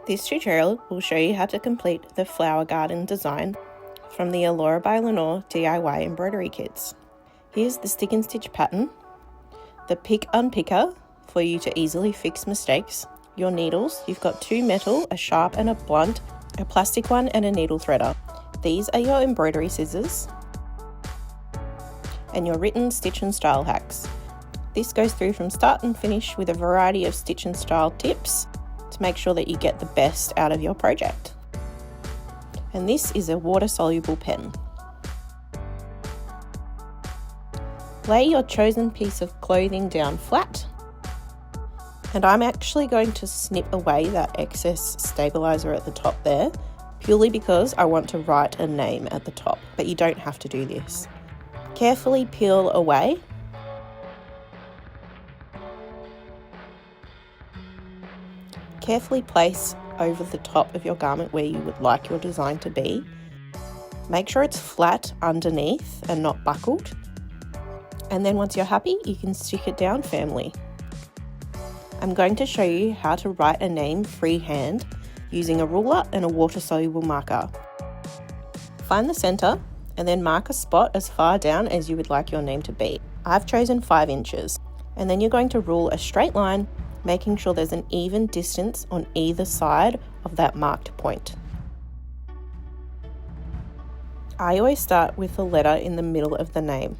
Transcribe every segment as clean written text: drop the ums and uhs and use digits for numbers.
This tutorial will show you how to complete the flower garden design from the Allura by Lenore DIY embroidery kits. Here's the stick and stitch pattern, the pick unpicker for you to easily fix mistakes, your needles, you've got 2 metal, a sharp and a blunt, a plastic one and a needle threader. These are your embroidery scissors and your written stitch and style hacks. This goes through from start and finish with a variety of stitch and style tips to make sure that you get the best out of your project. And this is a water-soluble pen. Lay your chosen piece of clothing down flat, and I'm actually going to snip away that excess stabiliser at the top there, purely because I want to write a name at the top, but you don't have to do this. Carefully peel away. Carefully place over the top of your garment where you would like your design to be. Make sure it's flat underneath and not buckled. And then once you're happy, you can stick it down firmly. I'm going to show you how to write a name freehand using a ruler and a water-soluble marker. Find the centre and then mark a spot as far down as you would like your name to be. I've chosen 5 inches. And then you're going to rule a straight line, making sure there's an even distance on either side of that marked point. I always start with the letter in the middle of the name.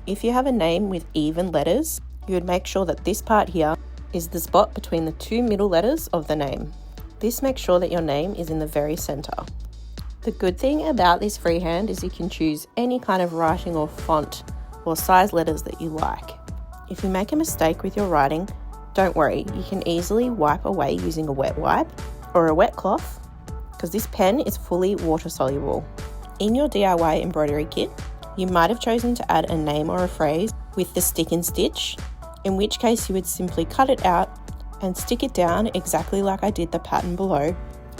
If you have a name with even letters, you would make sure that this part here is the spot between the 2 middle letters of the name. This makes sure that your name is in the very centre. The good thing about this freehand is you can choose any kind of writing or font or size letters that you like. If you make a mistake with your writing, don't worry, you can easily wipe away using a wet wipe or a wet cloth, because this pen is fully water soluble. In your DIY embroidery kit, you might have chosen to add a name or a phrase with the stick and stitch, in which case you would simply cut it out and stick it down exactly like I did the pattern below.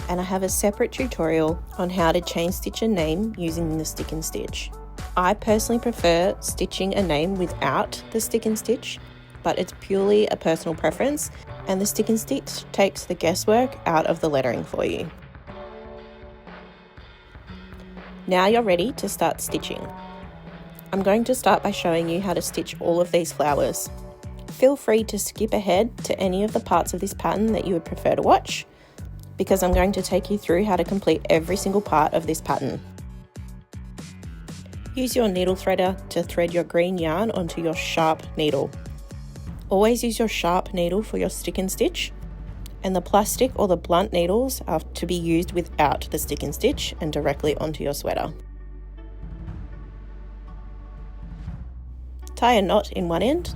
And I have a separate tutorial on how to chain stitch a name using the stick and stitch. I personally prefer stitching a name without the stick and stitch, but it's purely a personal preference, and the stick and stitch takes the guesswork out of the lettering for you. Now you're ready to start stitching. I'm going to start by showing you how to stitch all of these flowers. Feel free to skip ahead to any of the parts of this pattern that you would prefer to watch, because I'm going to take you through how to complete every single part of this pattern. Use your needle threader to thread your green yarn onto your sharp needle. Always use your sharp needle for your stick and stitch, and the plastic or the blunt needles are to be used without the stick and stitch and directly onto your sweater. Tie a knot in one end.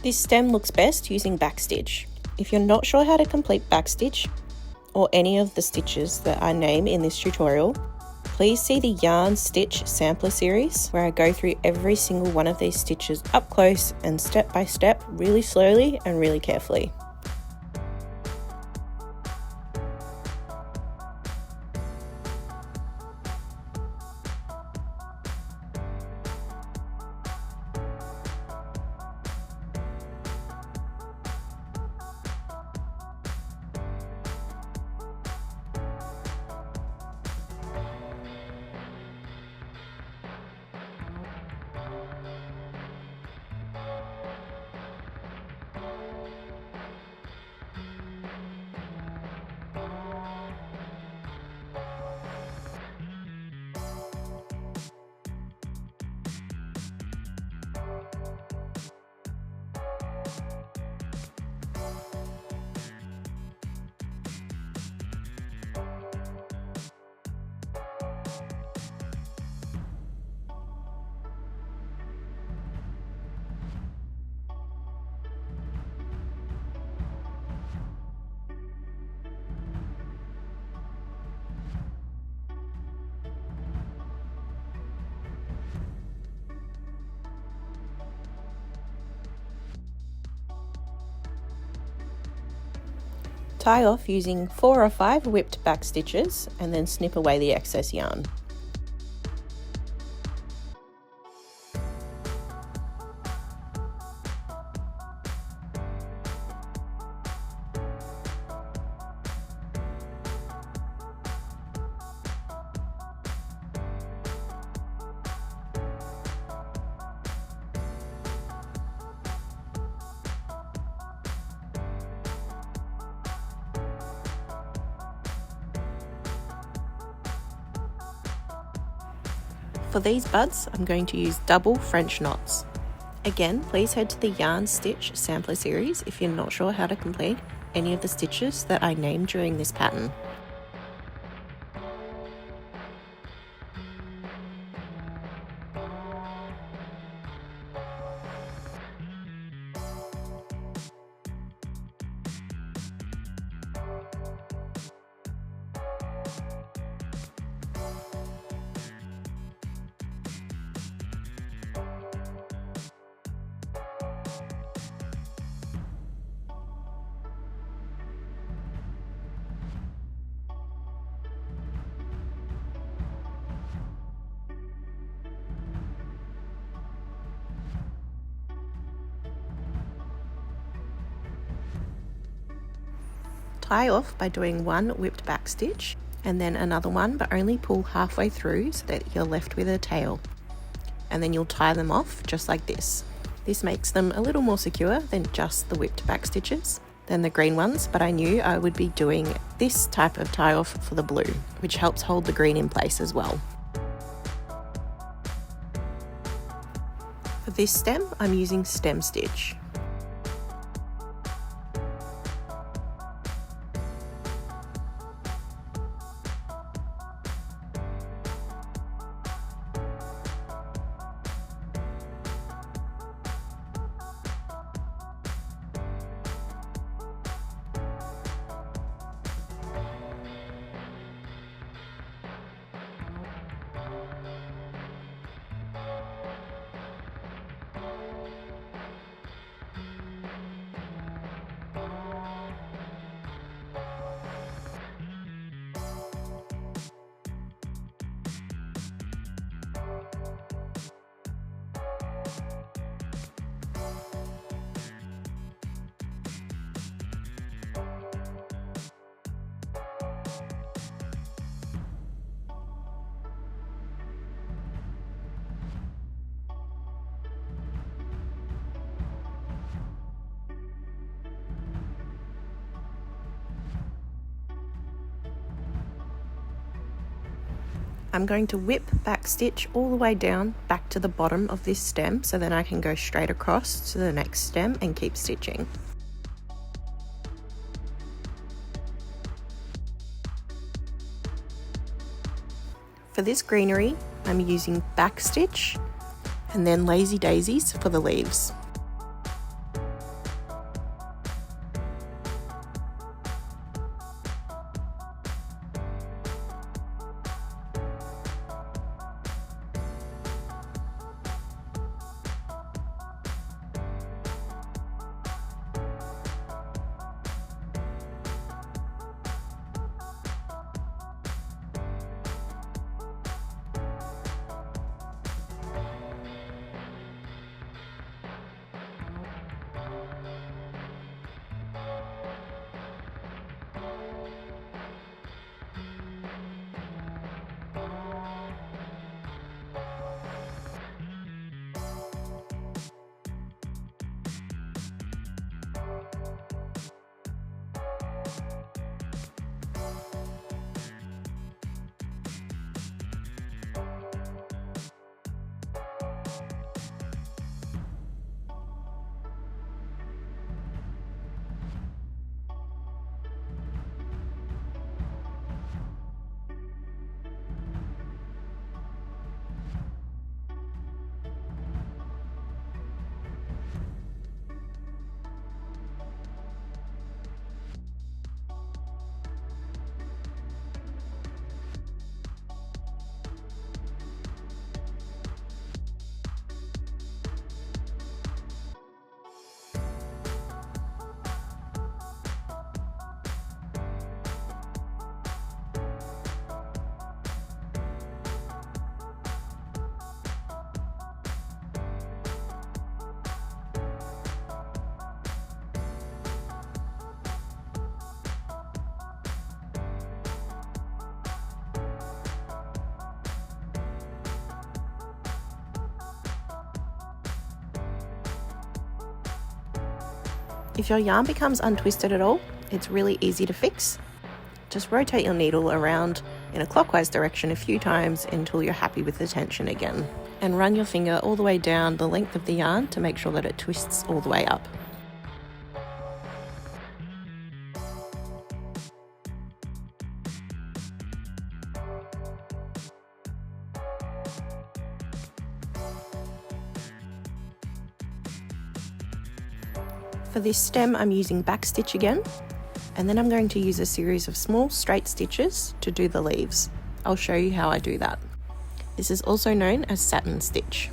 This stem looks best using backstitch. If you're not sure how to complete backstitch or any of the stitches that I name in this tutorial, please see the Yarn Stitch Sampler series, where I go through every single one of these stitches up close and step by step, really slowly and really carefully. Tie off using 4 or 5 whipped back stitches and then snip away the excess yarn. For these buds, I'm going to use double French knots. Again, please head to the Yarn Stitch Sampler series if you're not sure how to complete any of the stitches that I named during this pattern. Tie off by doing one whipped back stitch and then another one, but only pull halfway through so that you're left with a tail. And then you'll tie them off just like this. This makes them a little more secure than just the whipped back stitches than the green ones, but I knew I would be doing this type of tie off for the blue, which helps hold the green in place as well. For this stem, I'm using stem stitch. I'm going to whip back stitch all the way down back to the bottom of this stem so then I can go straight across to the next stem and keep stitching. For this greenery, I'm using back stitch and then lazy daisies for the leaves. If your yarn becomes untwisted at all, it's really easy to fix. Just rotate your needle around in a clockwise direction a few times until you're happy with the tension again. And run your finger all the way down the length of the yarn to make sure that it twists all the way up. For this stem, I'm using backstitch again, and then I'm going to use a series of small straight stitches to do the leaves. I'll show you how I do that. This is also known as satin stitch.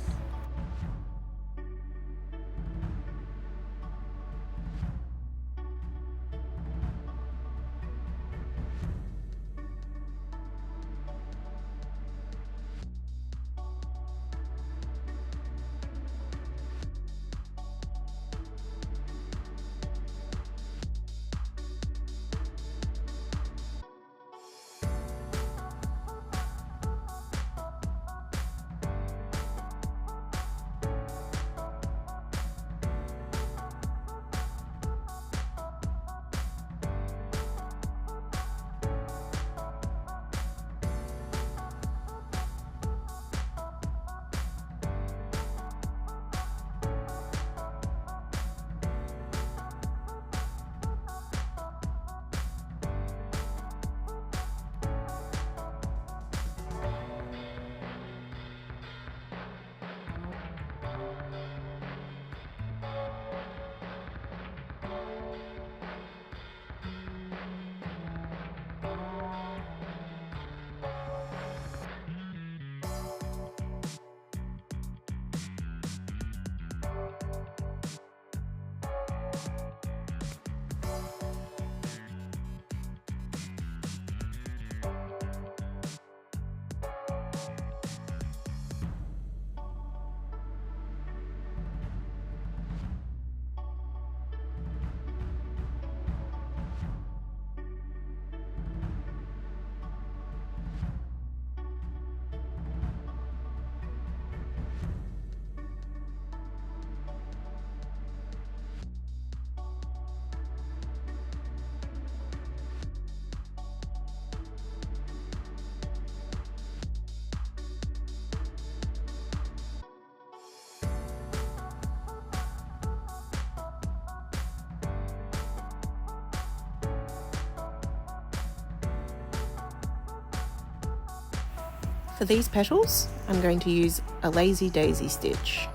For these petals, I'm going to use a lazy daisy stitch.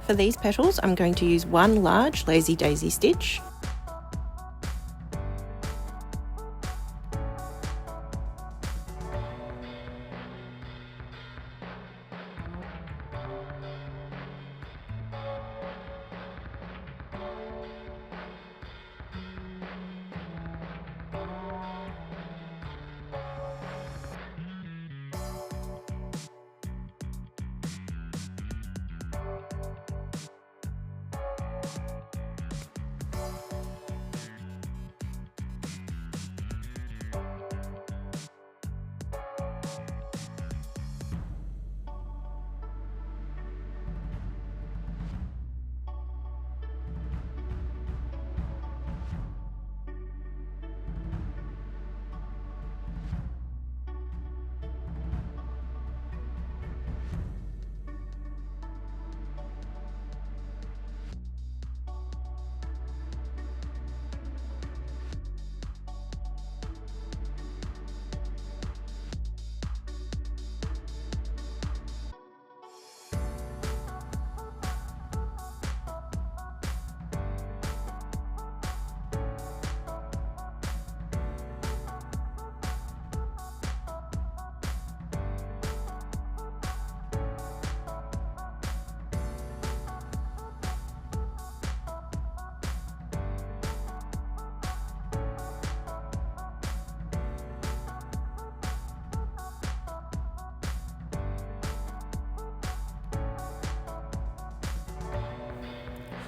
For these petals, I'm going to use one large lazy daisy stitch.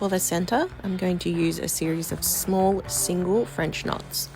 For the centre, I'm going to use a series of small single French knots.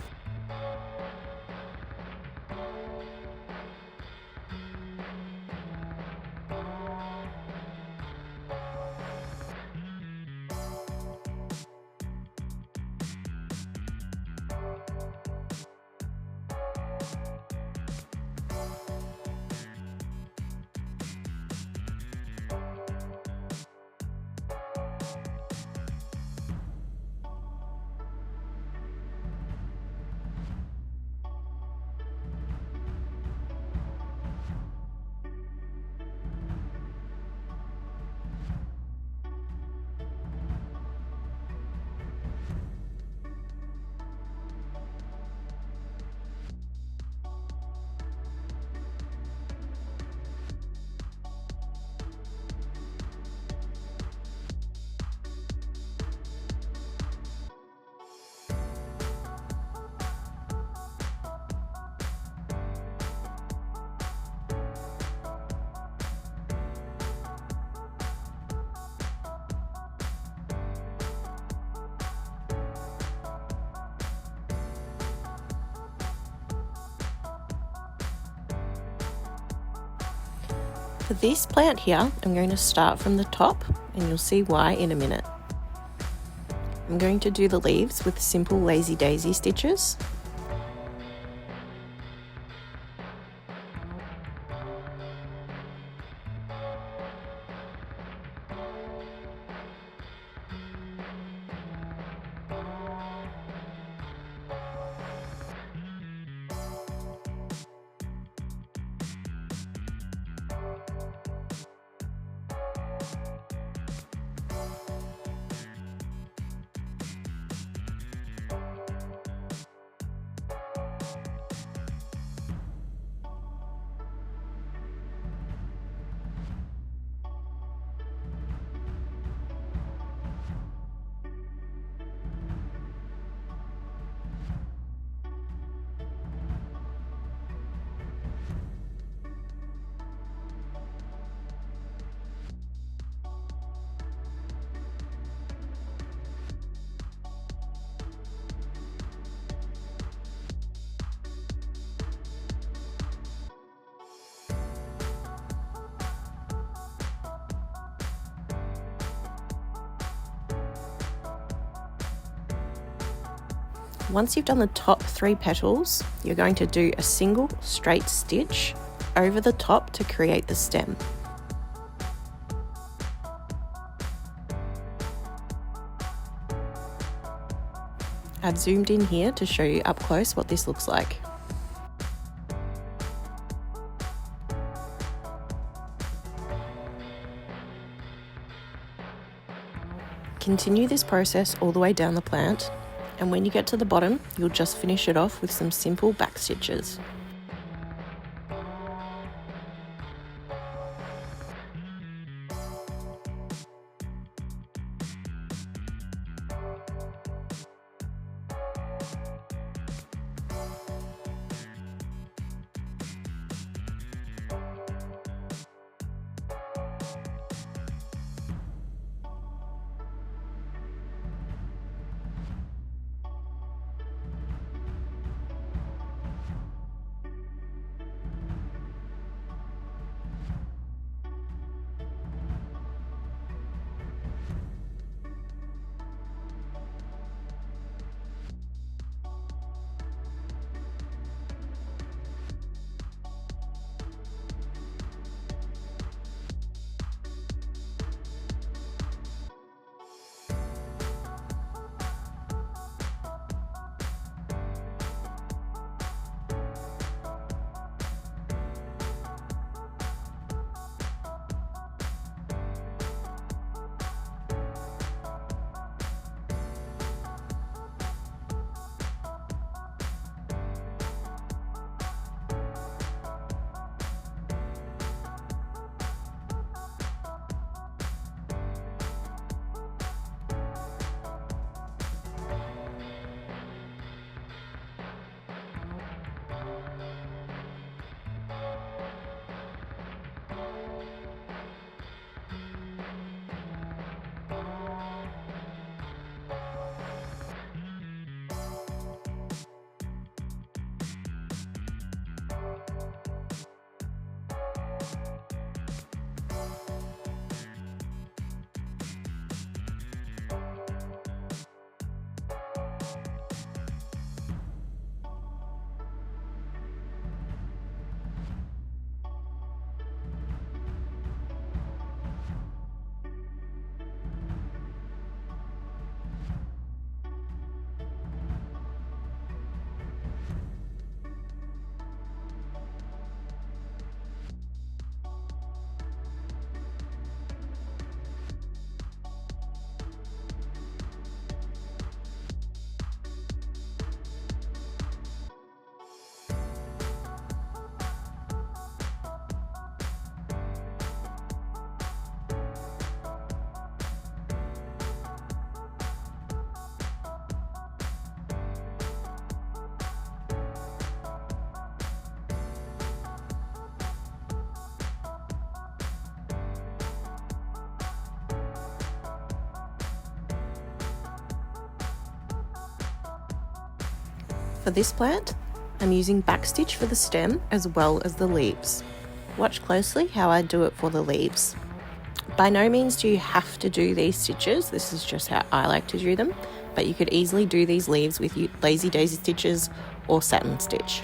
For this plant here, I'm going to start from the top, and you'll see why in a minute. I'm going to do the leaves with simple lazy daisy stitches. Once you've done the top 3 petals, you're going to do a single straight stitch over the top to create the stem. I've zoomed in here to show you up close what this looks like. Continue this process all the way down the plant, and when you get to the bottom, you'll just finish it off with some simple back stitches. For this plant, I'm using backstitch for the stem as well as the leaves. Watch closely how I do it for the leaves. By no means do you have to do these stitches, this is just how I like to do them, but you could easily do these leaves with lazy daisy stitches or satin stitch.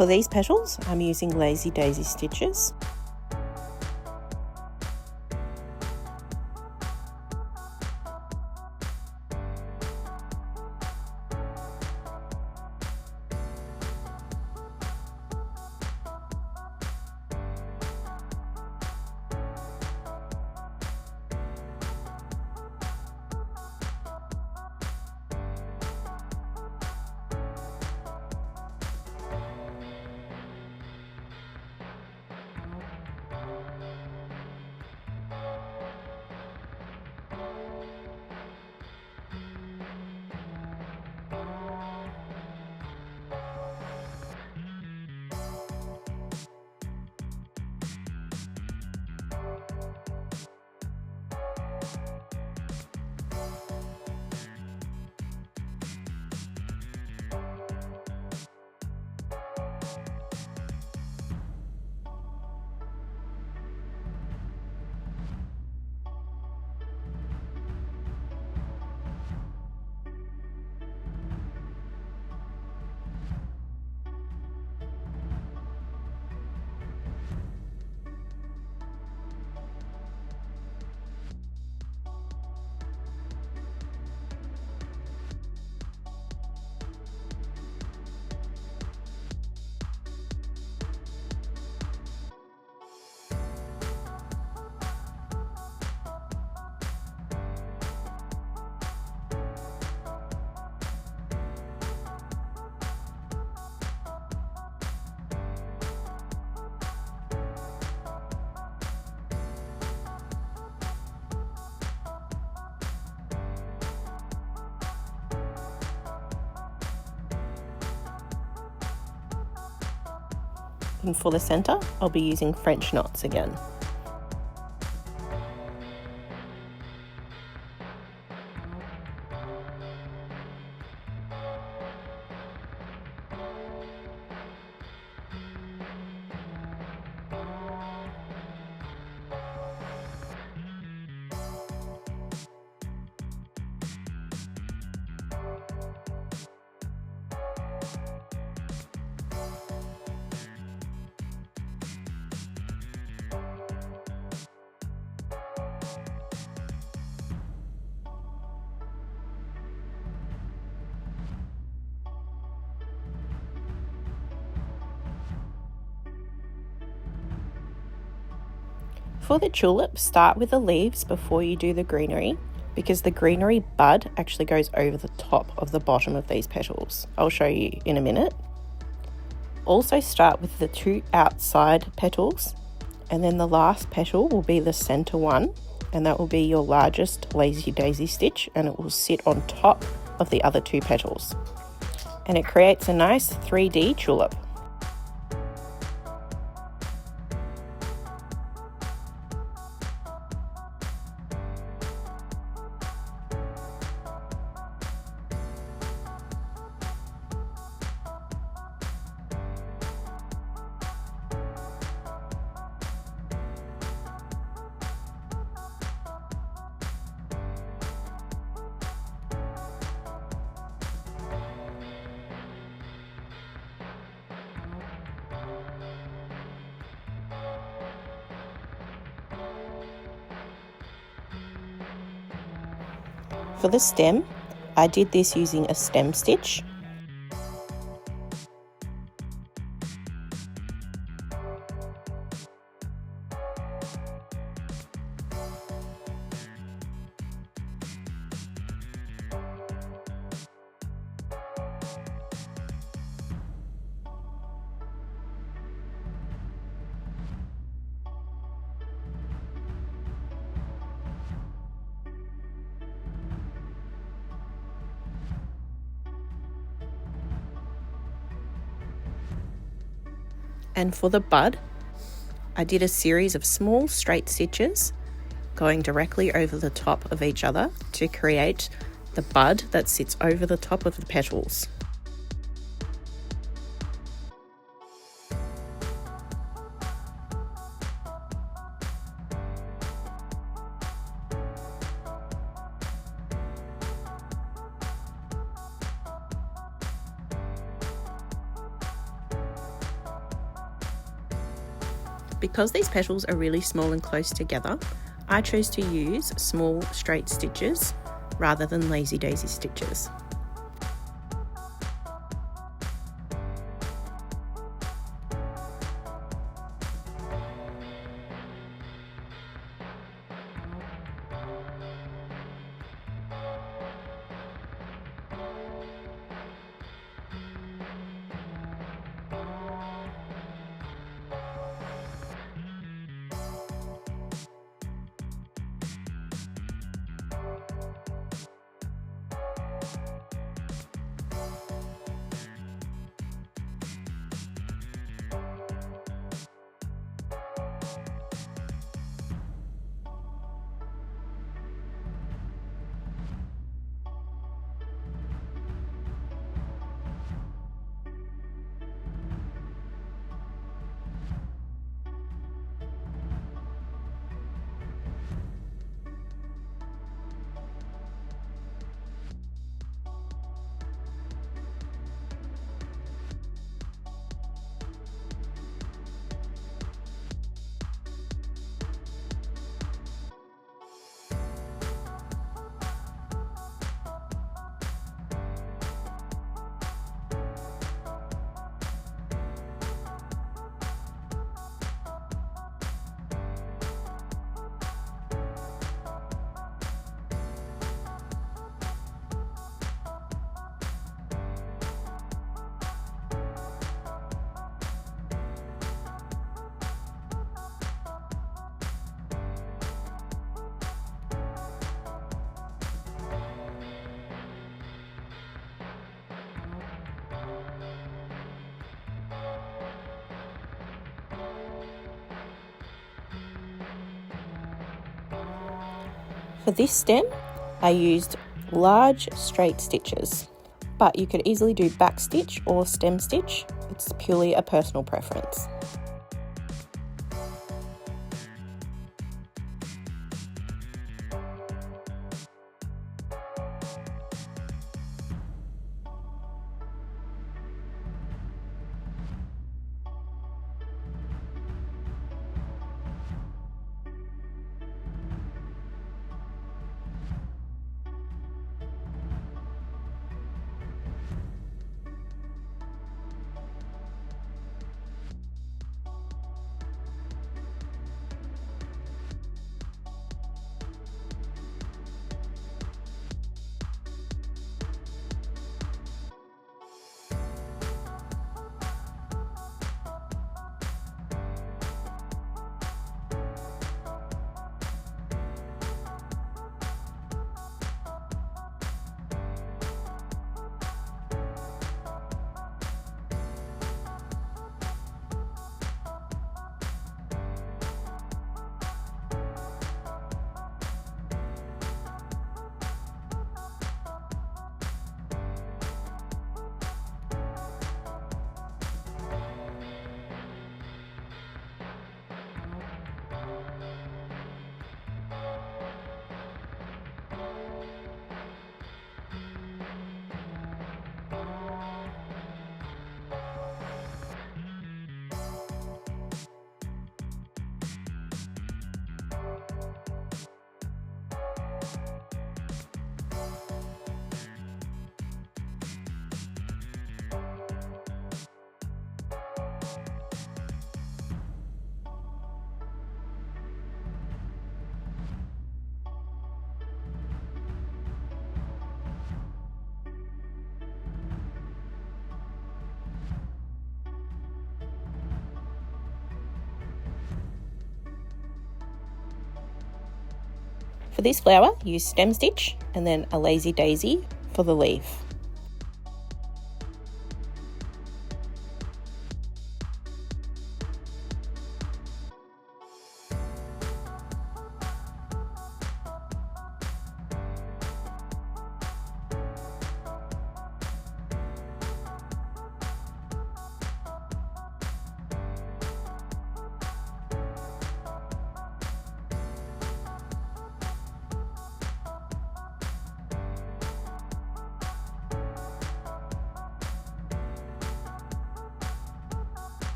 For these petals, I'm using lazy daisy stitches. And for the centre, I'll be using French knots again. For the tulip, start with the leaves before you do the greenery, because the greenery bud actually goes over the top of the bottom of these petals. I'll show you in a minute. Also start with the 2 outside petals, and then the last petal will be the center one, and that will be your largest lazy daisy stitch, and it will sit on top of the other 2 petals. And it creates a nice 3D tulip. For the stem, I did this using a stem stitch. And for the bud, I did a series of small straight stitches going directly over the top of each other to create the bud that sits over the top of the petals. Because these petals are really small and close together, I chose to use small straight stitches rather than lazy daisy stitches. For this stem, I used large straight stitches, but you could easily do back stitch or stem stitch. It's purely a personal preference. For this flower, use stem stitch and then a lazy daisy for the leaf.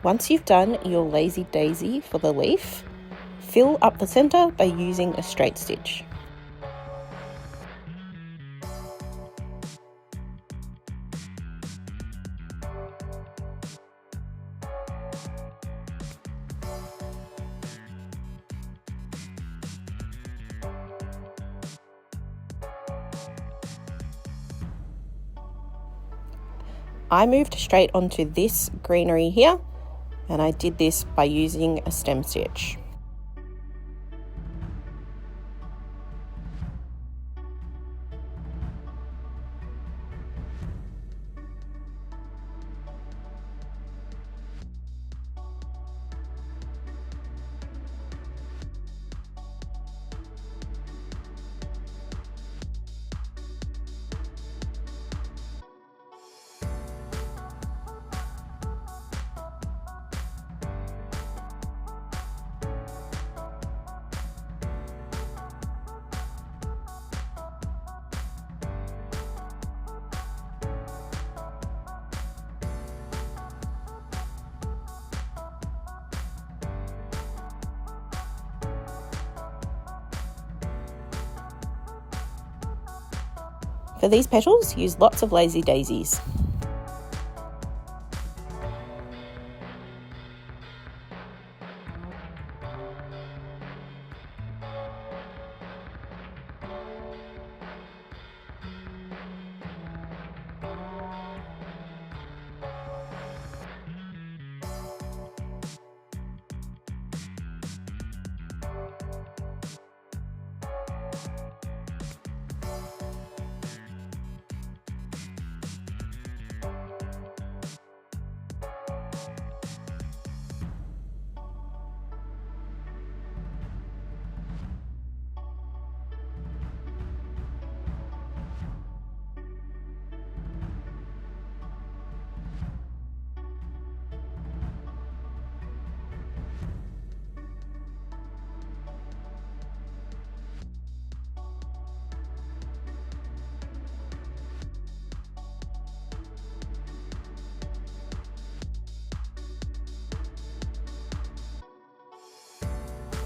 Once you've done your lazy daisy for the leaf, fill up the centre by using a straight stitch. I moved straight onto this greenery here, and I did this by using a stem stitch. For these petals, use lots of lazy daisies.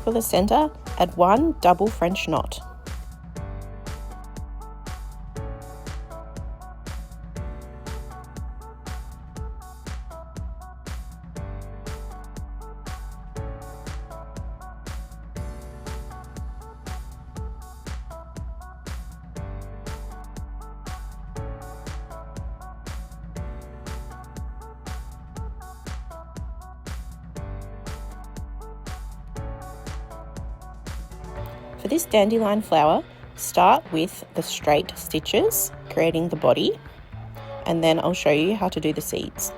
For the centre, add 1 double French knot. For this dandelion flower, start with the straight stitches, creating the body, and then I'll show you how to do the seeds.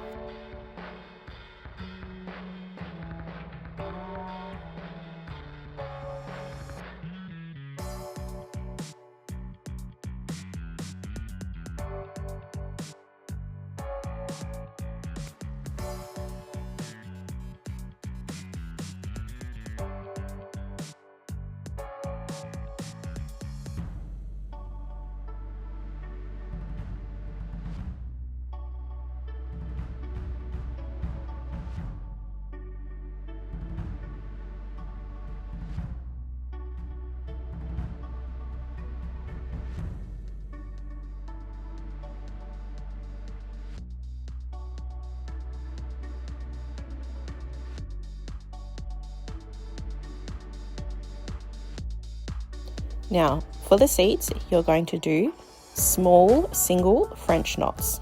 Now, for the seeds, you're going to do small single French knots.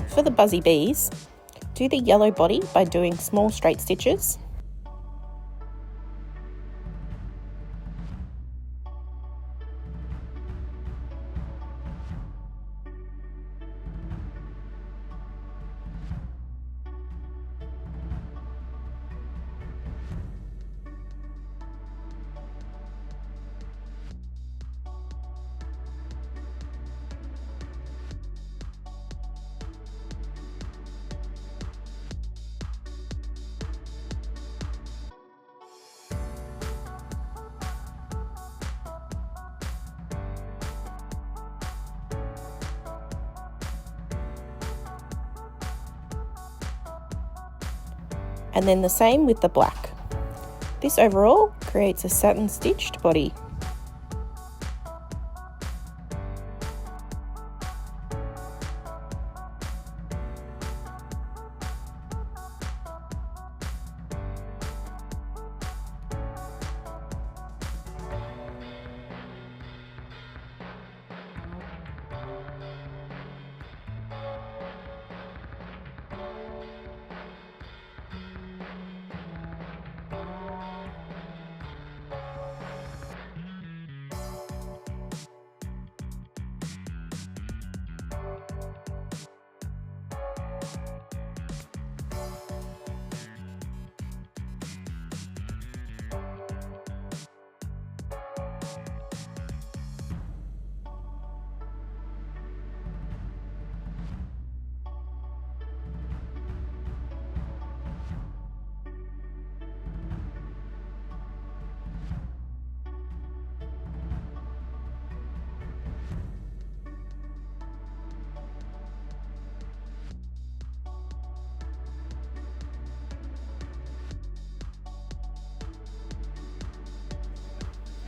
For the buzzy bees, do the yellow body by doing small straight stitches. And then the same with the black. This overall creates a satin stitched body.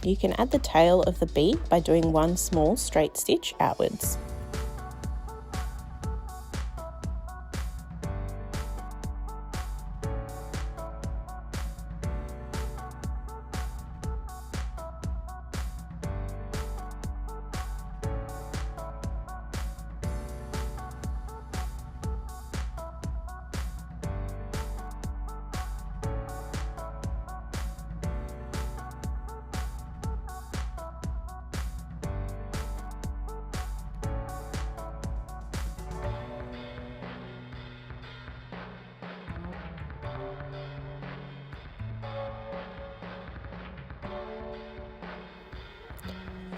You can add the tail of the bee by doing 1 small straight stitch outwards.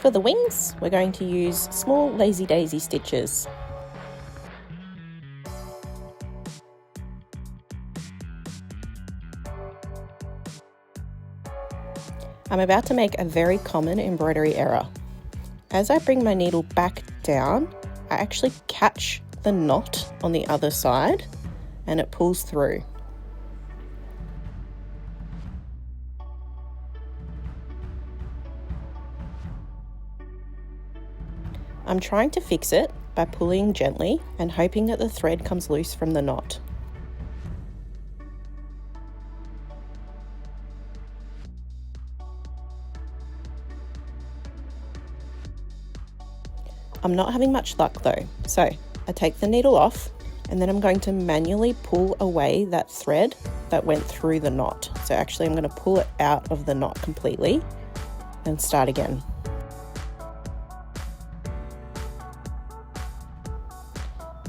For the wings, we're going to use small lazy daisy stitches. I'm about to make a very common embroidery error. As I bring my needle back down, I actually catch the knot on the other side and it pulls through. I'm trying to fix it by pulling gently and hoping that the thread comes loose from the knot. I'm not having much luck though, so I take the needle off and then I'm going to manually pull away that thread that went through the knot. So actually I'm going to pull it out of the knot completely and start again.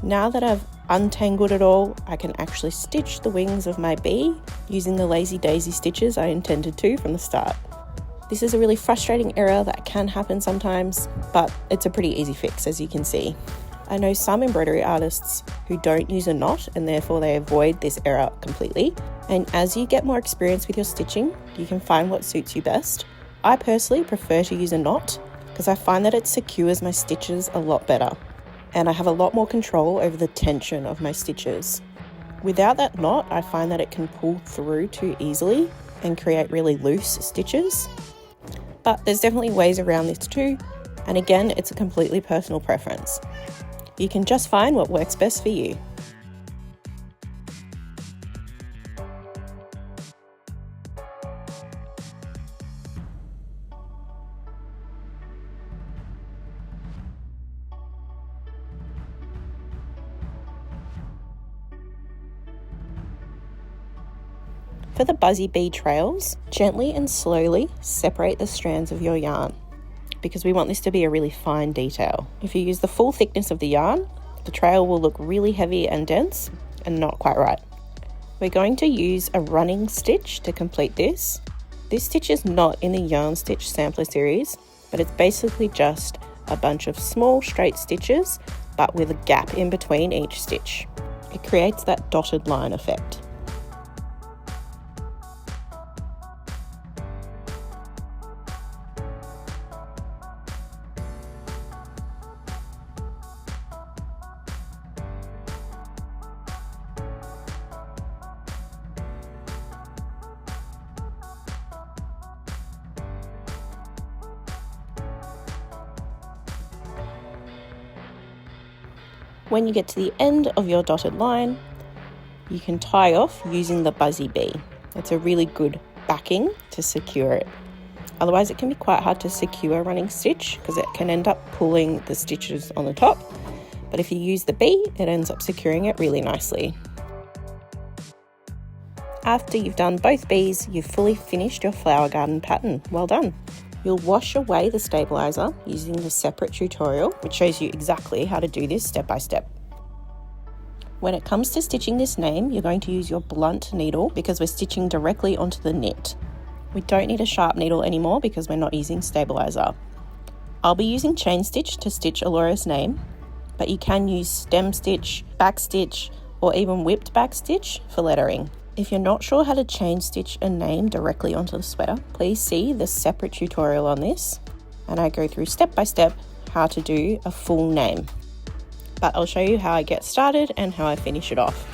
Now that I've untangled it all, I can actually stitch the wings of my bee using the lazy daisy stitches I intended to from the start. This is a really frustrating error that can happen sometimes, but it's a pretty easy fix, as you can see. I know some embroidery artists who don't use a knot and therefore they avoid this error completely. And as you get more experience with your stitching, you can find what suits you best. I personally prefer to use a knot because I find that it secures my stitches a lot better. And I have a lot more control over the tension of my stitches. Without that knot, I find that it can pull through too easily and create really loose stitches. But there's definitely ways around this too, and again, it's a completely personal preference. You can just find what works best for you. For the buzzy bee trails, gently and slowly separate the strands of your yarn because we want this to be a really fine detail. If you use the full thickness of the yarn, the trail will look really heavy and dense and not quite right. We're going to use a running stitch to complete this. This stitch is not in the yarn stitch sampler series, but it's basically just a bunch of small straight stitches but with a gap in between each stitch. It creates that dotted line effect. When you get to the end of your dotted line, you can tie off using the buzzy bee. It's a really good backing to secure it. Otherwise it can be quite hard to secure a running stitch because it can end up pulling the stitches on the top. But if you use the bee, it ends up securing it really nicely. After you've done both bees, you've fully finished your flower garden pattern. Well done. You'll wash away the stabiliser using the separate tutorial, which shows you exactly how to do this step by step. When it comes to stitching this name, you're going to use your blunt needle because we're stitching directly onto the knit. We don't need a sharp needle anymore because we're not using stabiliser. I'll be using chain stitch to stitch Alora's name, but you can use stem stitch, back stitch, or even whipped back stitch for lettering. If you're not sure how to chain stitch a name directly onto the sweater, please see the separate tutorial on this, and I go through step by step how to do a full name. But I'll show you how I get started and how I finish it off.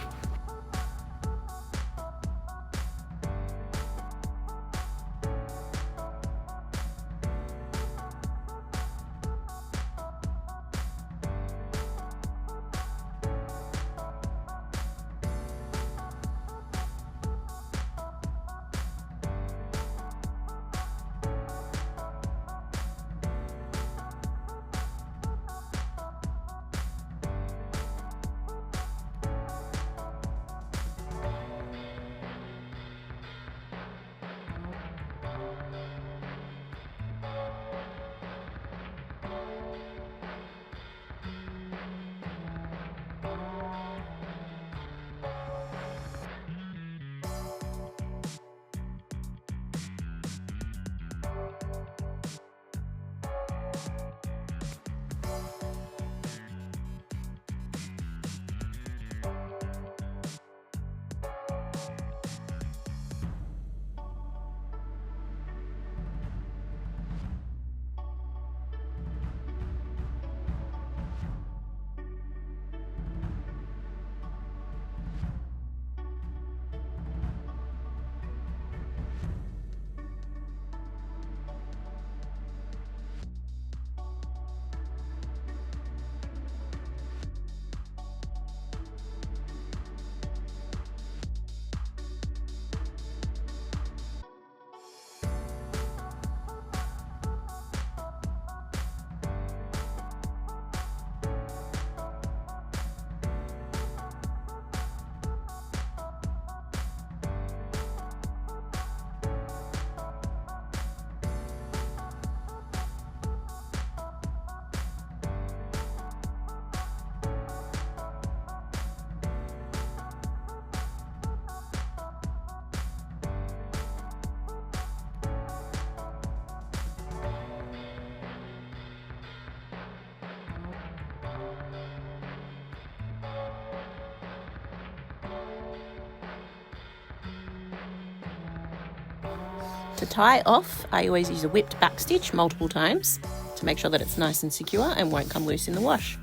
To tie off, I always use a whipped back stitch multiple times to make sure that it's nice and secure and won't come loose in the wash.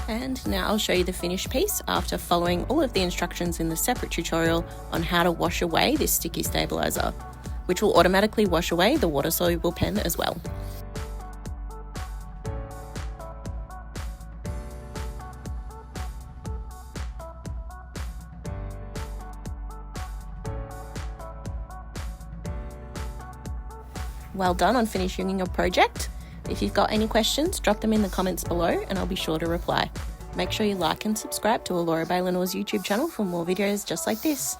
And now I'll show you the finished piece after following all of the instructions in the separate tutorial on how to wash away this sticky stabiliser, which will automatically wash away the water-soluble pen as well. Well done on finishing your project. If you've got any questions, drop them in the comments below and I'll be sure to reply. Make sure you like and subscribe to Laura Bay Lenore's YouTube channel for more videos just like this.